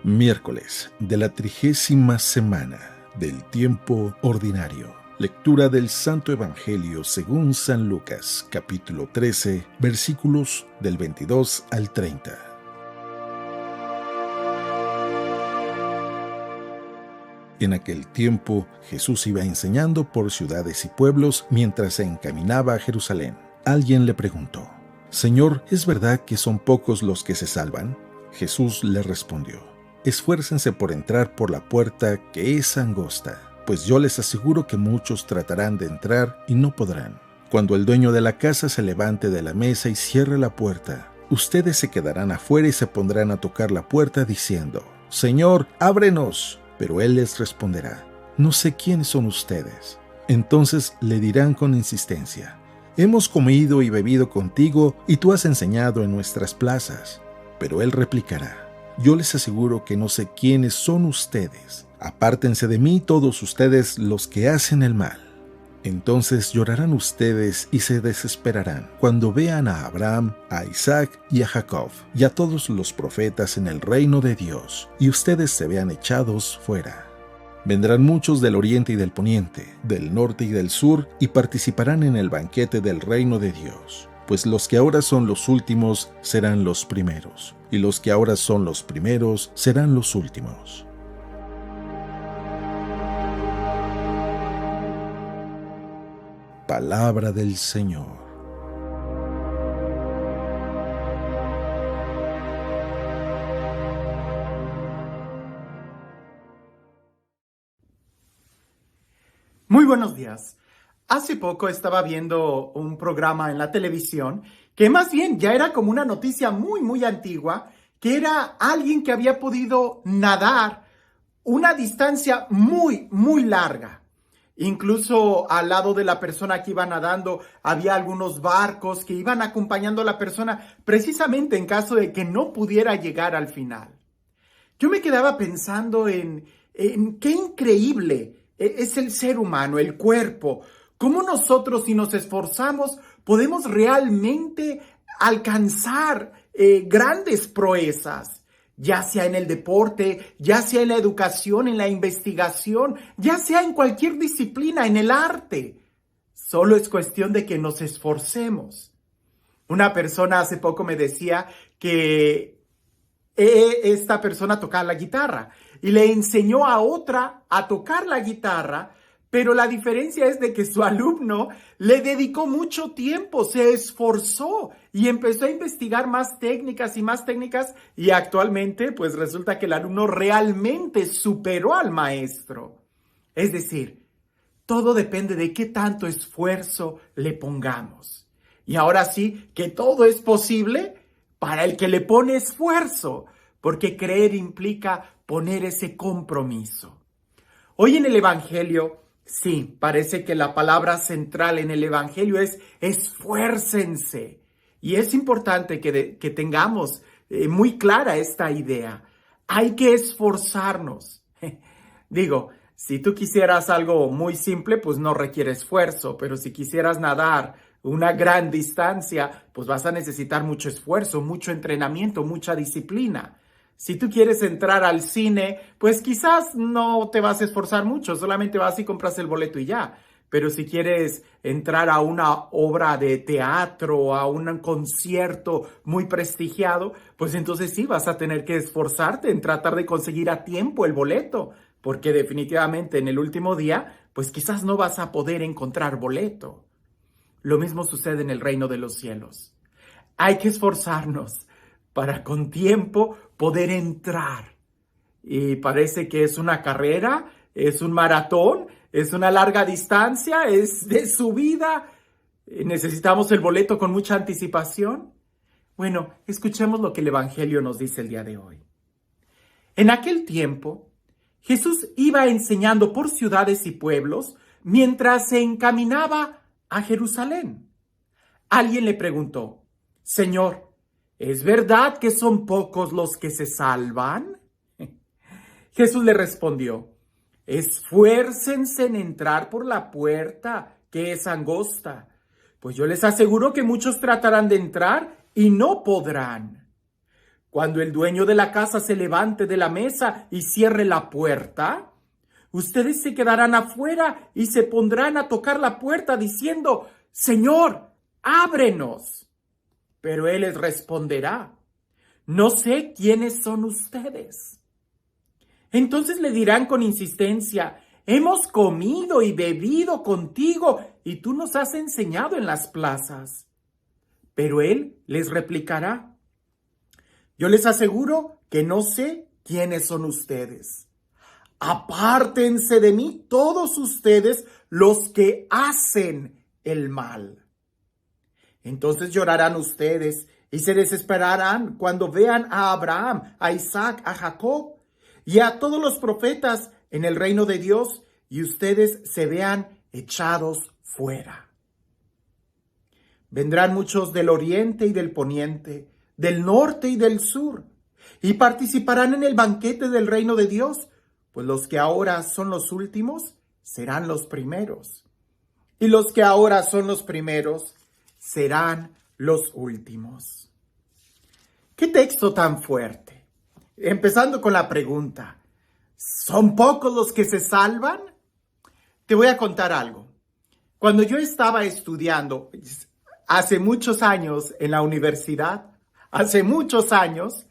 Miércoles de la 30ª semana del tiempo ordinario. Lectura del Santo Evangelio según San Lucas, capítulo 13, versículos del 22 al 30. En aquel tiempo, Jesús iba enseñando por ciudades y pueblos mientras se encaminaba a Jerusalén. Alguien le preguntó: «Señor, ¿es verdad que son pocos los que se salvan?» Jesús le respondió: «Esfuércense por entrar por la puerta que es angosta, pues yo les aseguro que muchos tratarán de entrar y no podrán. Cuando el dueño de la casa se levante de la mesa y cierre la puerta, ustedes se quedarán afuera y se pondrán a tocar la puerta diciendo: Señor, ábrenos». Pero él les responderá: «No sé quiénes son ustedes». Entonces le dirán con insistencia: «Hemos comido y bebido contigo y tú has enseñado en nuestras plazas». Pero él replicará: «Yo les aseguro que no sé quiénes son ustedes. Apártense de mí todos ustedes los que hacen el mal». Entonces llorarán ustedes y se desesperarán cuando vean a Abraham, a Isaac y a Jacob y a todos los profetas en el reino de Dios, y ustedes se vean echados fuera. Vendrán muchos del oriente y del poniente, del norte y del sur, y participarán en el banquete del reino de Dios. Pues los que ahora son los últimos serán los primeros, y los que ahora son los primeros serán los últimos». Palabra del Señor. Muy buenos días. Hace poco estaba viendo un programa en la televisión que más bien ya era como una noticia muy antigua, que era alguien que había podido nadar una distancia muy larga. Incluso al lado de la persona que iba nadando había algunos barcos que iban acompañando a la persona precisamente en caso de que no pudiera llegar al final. Yo me quedaba pensando en qué increíble es el ser humano, el cuerpo. Cómo nosotros, si nos esforzamos, podemos realmente alcanzar grandes proezas. Ya sea en el deporte, ya sea en la educación, en la investigación, ya sea en cualquier disciplina, en el arte. Solo es cuestión de que nos esforcemos. Una persona hace poco me decía que esta persona tocaba la guitarra y le enseñó a otra a tocar la guitarra, pero la diferencia es de que su alumno le dedicó mucho tiempo, se esforzó y empezó a investigar más técnicas y actualmente pues resulta que el alumno realmente superó al maestro. Es decir, todo depende de qué tanto esfuerzo le pongamos. Y ahora sí que todo es posible para el que le pone esfuerzo, porque creer implica poner ese compromiso. Hoy en el Evangelio, sí, parece que la palabra central en el Evangelio es esfuércense. Y es importante que tengamos muy clara esta idea. Hay que esforzarnos. Digo, si tú quisieras algo muy simple, pues no requiere esfuerzo, pero si quisieras nadar una gran distancia, pues vas a necesitar mucho esfuerzo, mucho entrenamiento, mucha disciplina. Si tú quieres entrar al cine, pues quizás no te vas a esforzar mucho, solamente vas y compras el boleto y ya. Pero si quieres entrar a una obra de teatro, a un concierto muy prestigiado, pues entonces sí vas a tener que esforzarte en tratar de conseguir a tiempo el boleto, porque definitivamente en el último día, pues quizás no vas a poder encontrar boleto. Lo mismo sucede en el reino de los cielos. Hay que esforzarnos para con tiempo poder entrar. Y parece que es una carrera, es un maratón, es una larga distancia, es de subida. ¿Necesitamos el boleto con mucha anticipación? Bueno, escuchemos lo que el Evangelio nos dice el día de hoy. En aquel tiempo, Jesús iba enseñando por ciudades y pueblos mientras se encaminaba a Jerusalén. Alguien le preguntó: Señor, ¿es verdad que son pocos los que se salvan? Jesús le respondió: esfuércense en entrar por la puerta que es angosta, pues yo les aseguro que muchos tratarán de entrar y no podrán. Cuando el dueño de la casa se levante de la mesa y cierre la puerta, ustedes se quedarán afuera y se pondrán a tocar la puerta diciendo: Señor, ábrenos. Pero él les responderá: no sé quiénes son ustedes. Entonces le dirán con insistencia: hemos comido y bebido contigo y tú nos has enseñado en las plazas. Pero él les replicará: yo les aseguro que no sé quiénes son ustedes. Apártense de mí todos ustedes los que hacen el mal. Entonces llorarán ustedes y se desesperarán cuando vean a Abraham, a Isaac, a Jacob y a todos los profetas en el reino de Dios, y ustedes se vean echados fuera. Vendrán muchos del oriente y del poniente, del norte y del sur, y participarán en el banquete del reino de Dios, pues los que ahora son los últimos serán los primeros, y los que ahora son los primeros serán los últimos. ¿Qué texto tan fuerte? Empezando con la pregunta: ¿son pocos los que se salvan? Te voy a contar algo. Cuando yo estaba estudiando hace muchos años en la universidad, hace muchos años,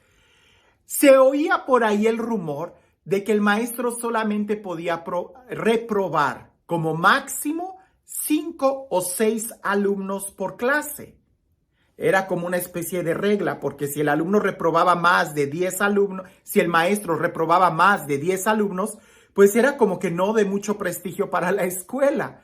se oía por ahí el rumor de que el maestro solamente podía reprobar como máximo 5 o 6 alumnos por clase. Era como una especie de regla, porque si el alumno reprobaba más de 10 alumnos, si el maestro reprobaba más de 10 alumnos, pues era como que no de mucho prestigio para la escuela.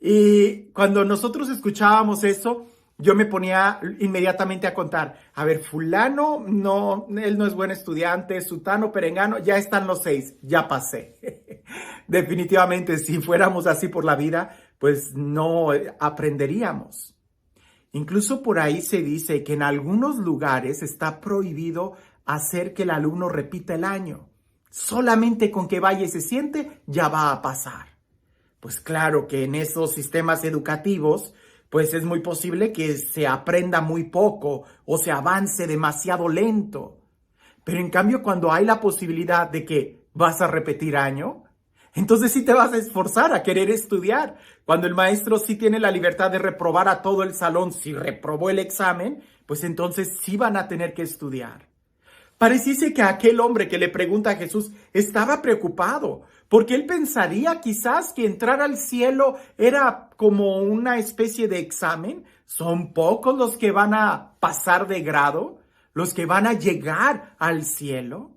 Y cuando nosotros escuchábamos eso, yo me ponía inmediatamente a contar: a ver, fulano, no, él no es buen estudiante, sutano, perengano, ya están los 6, ya pasé. Definitivamente, si fuéramos así por la vida, pues no aprenderíamos. Incluso por ahí se dice que en algunos lugares está prohibido hacer que el alumno repita el año. Solamente con que vaya y se siente, ya va a pasar. Pues claro que en esos sistemas educativos, pues es muy posible que se aprenda muy poco o se avance demasiado lento. Pero en cambio, cuando hay la posibilidad de que vas a repetir año, entonces sí te vas a esforzar a querer estudiar. Cuando el maestro sí tiene la libertad de reprobar a todo el salón, si reprobó el examen, pues entonces sí van a tener que estudiar. Pareciese que aquel hombre que le pregunta a Jesús estaba preocupado, porque él pensaría quizás que entrar al cielo era como una especie de examen. Son pocos los que van a pasar de grado, los que van a llegar al cielo.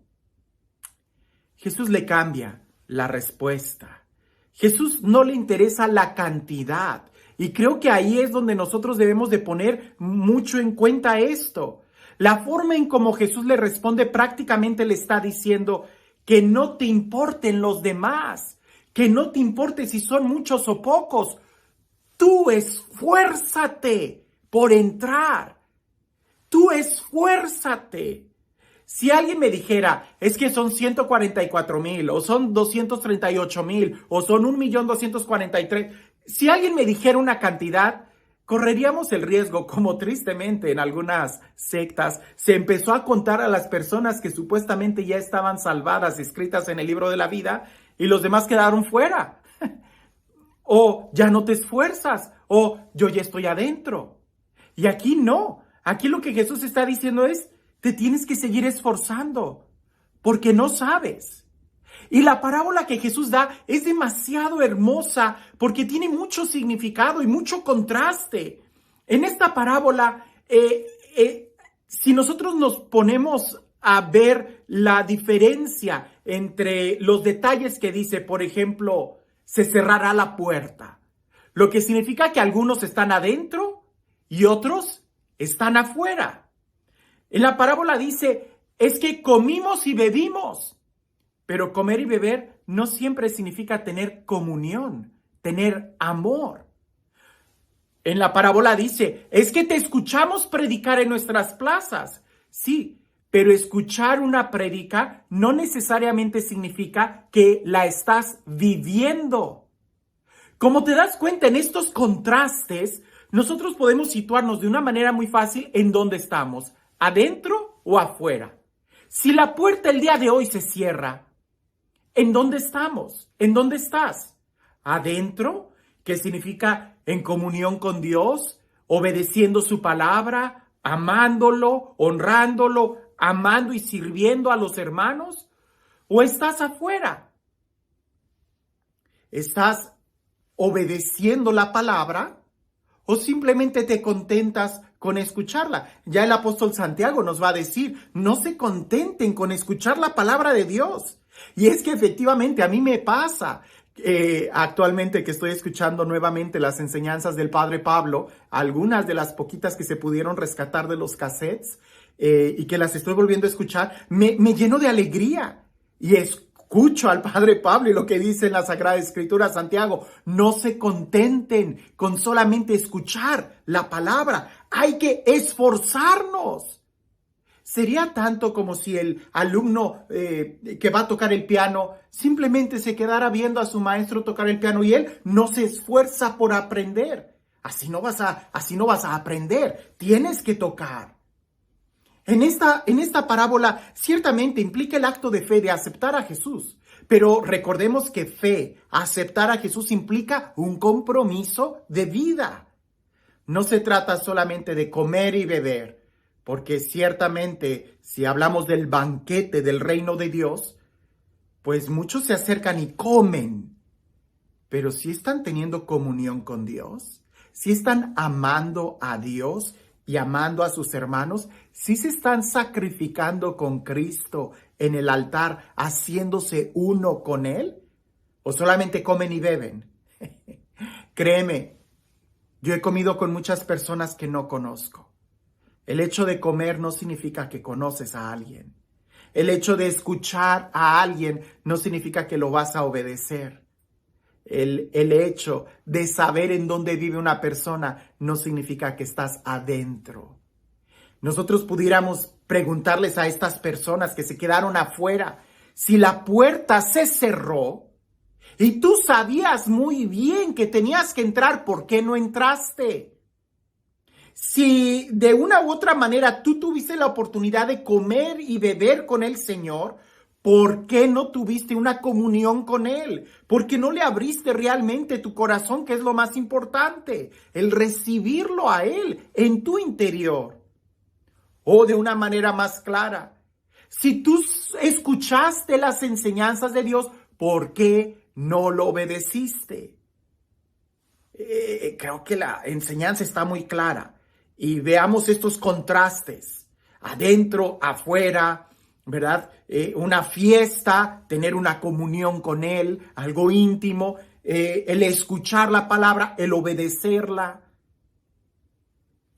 Jesús le cambia la respuesta. Jesús no le interesa la cantidad, y creo que ahí es donde nosotros debemos de poner mucho en cuenta esto. La forma en cómo Jesús le responde prácticamente le está diciendo que no te importen los demás, que no te importe si son muchos o pocos. Tú esfuérzate por entrar. Tú esfuérzate. Si alguien me dijera: es que son 144,000, o son 238,000, o son 1,243,000, si alguien me dijera una cantidad, correríamos el riesgo, como tristemente en algunas sectas se empezó a contar a las personas que supuestamente ya estaban salvadas, escritas en el libro de la vida, y los demás quedaron fuera. O ya no te esfuerzas, o yo ya estoy adentro. Y aquí no. Aquí lo que Jesús está diciendo es: te tienes que seguir esforzando, porque no sabes. Y la parábola que Jesús da es demasiado hermosa, porque tiene mucho significado y mucho contraste. En esta parábola, si nosotros nos ponemos a ver la diferencia entre los detalles que dice, por ejemplo, se cerrará la puerta, lo que significa que algunos están adentro y otros están afuera. En la parábola dice: es que comimos y bebimos. Pero comer y beber no siempre significa tener comunión, tener amor. En la parábola dice: es que te escuchamos predicar en nuestras plazas. Sí, pero escuchar una prédica no necesariamente significa que la estás viviendo. Como te das cuenta, en estos contrastes, nosotros podemos situarnos de una manera muy fácil en dónde estamos: adentro o afuera? Si la puerta el día de hoy se cierra, ¿en dónde estamos? ¿En dónde estás? ¿Adentro? ¿Qué significa en comunión con Dios? ¿Obedeciendo su palabra? ¿Amándolo? ¿Honrándolo? ¿Amando y sirviendo a los hermanos? ¿O estás afuera? ¿Estás obedeciendo la palabra o simplemente te contentas con escucharla? Ya el apóstol Santiago nos va a decir, no se contenten con escuchar la palabra de Dios. Y es que efectivamente a mí me pasa actualmente que estoy escuchando nuevamente las enseñanzas del Padre Pablo, algunas de las poquitas que se pudieron rescatar de los cassettes y que las estoy volviendo a escuchar, me lleno de alegría y escucho al Padre Pablo y lo que dice en la Sagrada Escritura, Santiago, no se contenten con solamente escuchar la palabra, hay que esforzarnos. Sería tanto como si el alumno que va a tocar el piano simplemente se quedara viendo a su maestro tocar el piano y él no se esfuerza por aprender. Así no vas a aprender, tienes que tocar. En esta parábola ciertamente implica el acto de fe de aceptar a Jesús, pero recordemos que fe, aceptar a Jesús implica un compromiso de vida. No se trata solamente de comer y beber, porque ciertamente si hablamos del banquete del reino de Dios, pues muchos se acercan y comen, pero si están teniendo comunión con Dios, si están amando a Dios y amando a sus hermanos, si se están sacrificando con Cristo en el altar, haciéndose uno con Él, o solamente comen y beben. Créeme, yo he comido con muchas personas que no conozco. El hecho de comer no significa que conoces a alguien. El hecho de escuchar a alguien no significa que lo vas a obedecer. El hecho de saber en dónde vive una persona no significa que estás adentro. Nosotros pudiéramos preguntarles a estas personas que se quedaron afuera, si la puerta se cerró y tú sabías muy bien que tenías que entrar, ¿por qué no entraste? Si de una u otra manera tú tuviste la oportunidad de comer y beber con el Señor, ¿por qué no tuviste una comunión con Él? ¿Por qué no le abriste realmente tu corazón, que es lo más importante? El recibirlo a Él en tu interior. O de una manera más clara, si tú escuchaste las enseñanzas de Dios, ¿por qué no lo obedeciste? Creo que la enseñanza está muy clara. Y veamos estos contrastes, adentro, afuera, ¿verdad? Una fiesta, tener una comunión con Él, algo íntimo, el escuchar la palabra, el obedecerla.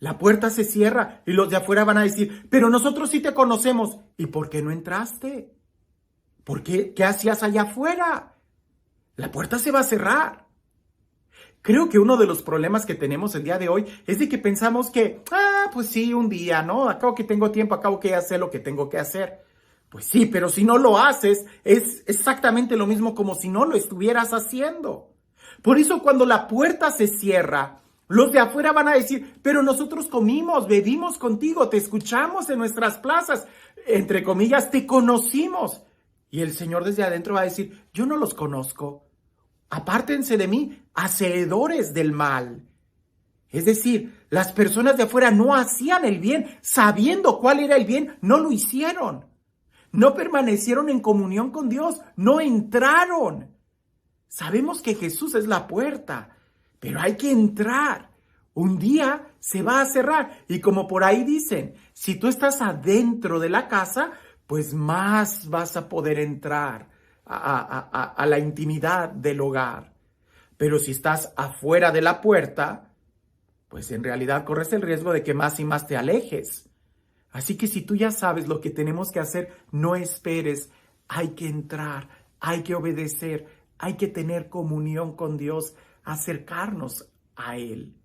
La puerta se cierra y los de afuera van a decir, pero nosotros sí te conocemos. ¿Y por qué no entraste? ¿Por qué? ¿Qué hacías allá afuera? La puerta se va a cerrar. Creo que uno de los problemas que tenemos el día de hoy es de que pensamos que, pues sí, un día, ¿no? Acabo que tengo tiempo, acabo que ya sé lo que tengo que hacer. Pues sí, pero si no lo haces, es exactamente lo mismo como si no lo estuvieras haciendo. Por eso cuando la puerta se cierra, los de afuera van a decir, pero nosotros comimos, bebimos contigo, te escuchamos en nuestras plazas, entre comillas, te conocimos. Y el Señor desde adentro va a decir, yo no los conozco. Apártense de mí, hacedores del mal. Es decir, las personas de afuera no hacían el bien, sabiendo cuál era el bien, no lo hicieron. No permanecieron en comunión con Dios, no entraron. Sabemos que Jesús es la puerta, pero hay que entrar. Un día se va a cerrar y como por ahí dicen, si tú estás adentro de la casa, pues más vas a poder entrar a la intimidad del hogar. Pero si estás afuera de la puerta, pues en realidad corres el riesgo de que más y más te alejes. Así que si tú ya sabes lo que tenemos que hacer, no esperes, hay que entrar, hay que obedecer, hay que tener comunión con Dios, acercarnos a Él.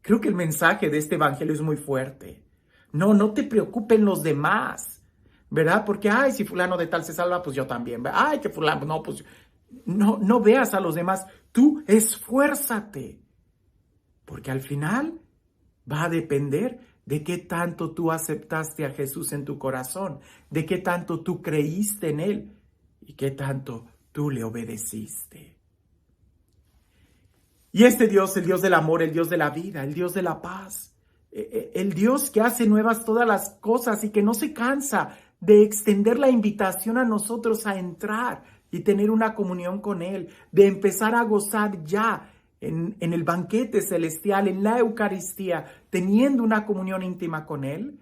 Creo que el mensaje de este evangelio es muy fuerte. No te preocupen los demás, ¿verdad? Porque, si fulano de tal se salva, pues yo también. Que fulano, no, pues no veas a los demás. Tú esfuérzate, porque al final va a depender de qué tanto tú aceptaste a Jesús en tu corazón, de qué tanto tú creíste en Él y qué tanto tú le obedeciste. Y este Dios, el Dios del amor, el Dios de la vida, el Dios de la paz, el Dios que hace nuevas todas las cosas y que no se cansa de extender la invitación a nosotros a entrar y tener una comunión con Él, de empezar a gozar ya en el banquete celestial, en la Eucaristía, teniendo una comunión íntima con Él,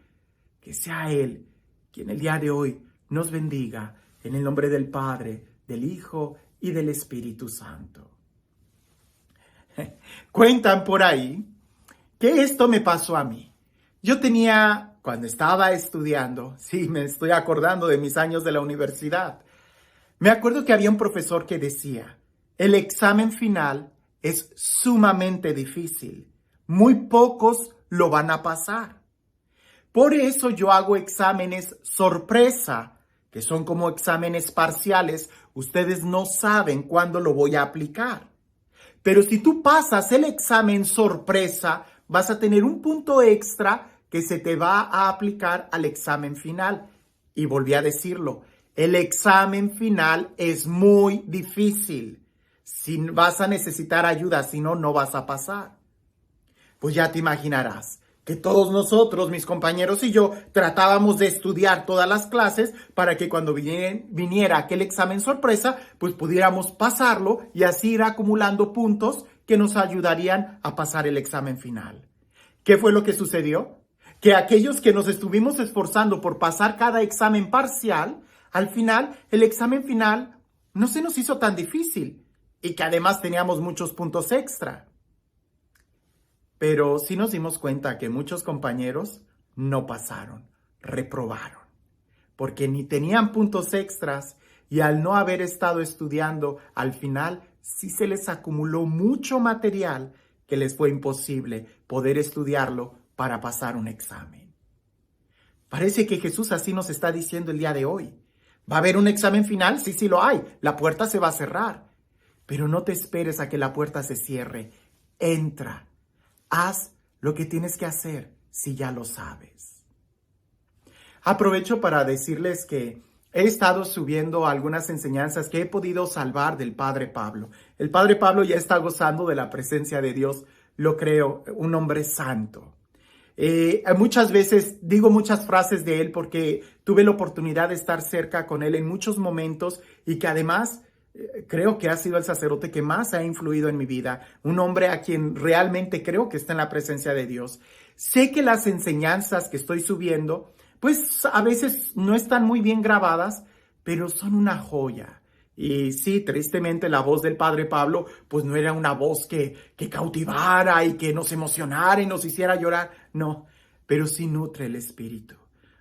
que sea Él quien el día de hoy nos bendiga en el nombre del Padre, del Hijo y del Espíritu Santo. Cuentan por ahí que esto me pasó a mí. Yo tenía, cuando estaba estudiando, sí, me estoy acordando de mis años de la universidad, me acuerdo que había un profesor que decía, el examen final es sumamente difícil. Muy pocos lo van a pasar. Por eso yo hago exámenes sorpresa, que son como exámenes parciales. Ustedes no saben cuándo lo voy a aplicar. Pero si tú pasas el examen sorpresa, vas a tener un punto extra que se te va a aplicar al examen final. Y volví a decirlo, el examen final es muy difícil. Si vas a necesitar ayuda, si no, no vas a pasar. Pues ya te imaginarás que todos nosotros, mis compañeros y yo, tratábamos de estudiar todas las clases para que cuando viniera aquel examen sorpresa, pues pudiéramos pasarlo y así ir acumulando puntos que nos ayudarían a pasar el examen final. ¿Qué fue lo que sucedió? Que aquellos que nos estuvimos esforzando por pasar cada examen parcial, al final, el examen final no se nos hizo tan difícil y que además teníamos muchos puntos extra. Pero sí nos dimos cuenta que muchos compañeros no pasaron, reprobaron, porque ni tenían puntos extras y al no haber estado estudiando, al final sí se les acumuló mucho material que les fue imposible poder estudiarlo para pasar un examen. Parece que Jesús así nos está diciendo el día de hoy. ¿Va a haber un examen final? Sí, sí lo hay. La puerta se va a cerrar. Pero no te esperes a que la puerta se cierre. Entra. Haz lo que tienes que hacer si ya lo sabes. Aprovecho para decirles que he estado subiendo algunas enseñanzas que he podido salvar del Padre Pablo. El Padre Pablo ya está gozando de la presencia de Dios, lo creo, un hombre santo. Muchas veces digo muchas frases de él porque tuve la oportunidad de estar cerca con él en muchos momentos y que además creo que ha sido el sacerdote que más ha influido en mi vida, un hombre a quien realmente creo que está en la presencia de Dios. Sé que las enseñanzas que estoy subiendo, pues a veces no están muy bien grabadas, pero son una joya. Y sí, tristemente la voz del Padre Pablo, pues no era una voz que cautivara y que nos emocionara y nos hiciera llorar, no, pero sí nutre el espíritu.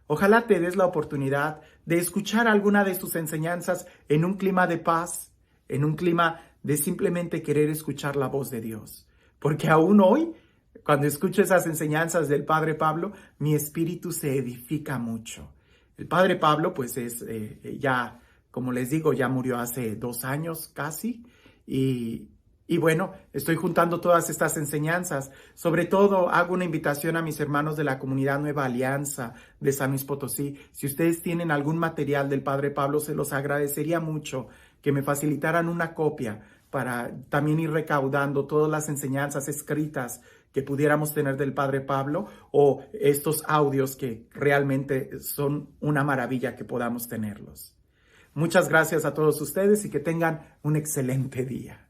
Ojalá te des la oportunidad de escuchar alguna de sus enseñanzas en un clima de paz, en un clima de simplemente querer escuchar la voz de Dios. Porque aún hoy, cuando escucho esas enseñanzas del Padre Pablo, mi espíritu se edifica mucho. El Padre Pablo, pues es ya, como les digo, ya murió hace 2 años casi. Y bueno, estoy juntando todas estas enseñanzas. Sobre todo, hago una invitación a mis hermanos de la comunidad Nueva Alianza de San Luis Potosí. Si ustedes tienen algún material del Padre Pablo, se los agradecería mucho que me facilitaran una copia para también ir recaudando todas las enseñanzas escritas que pudiéramos tener del Padre Pablo o estos audios que realmente son una maravilla que podamos tenerlos. Muchas gracias a todos ustedes y que tengan un excelente día.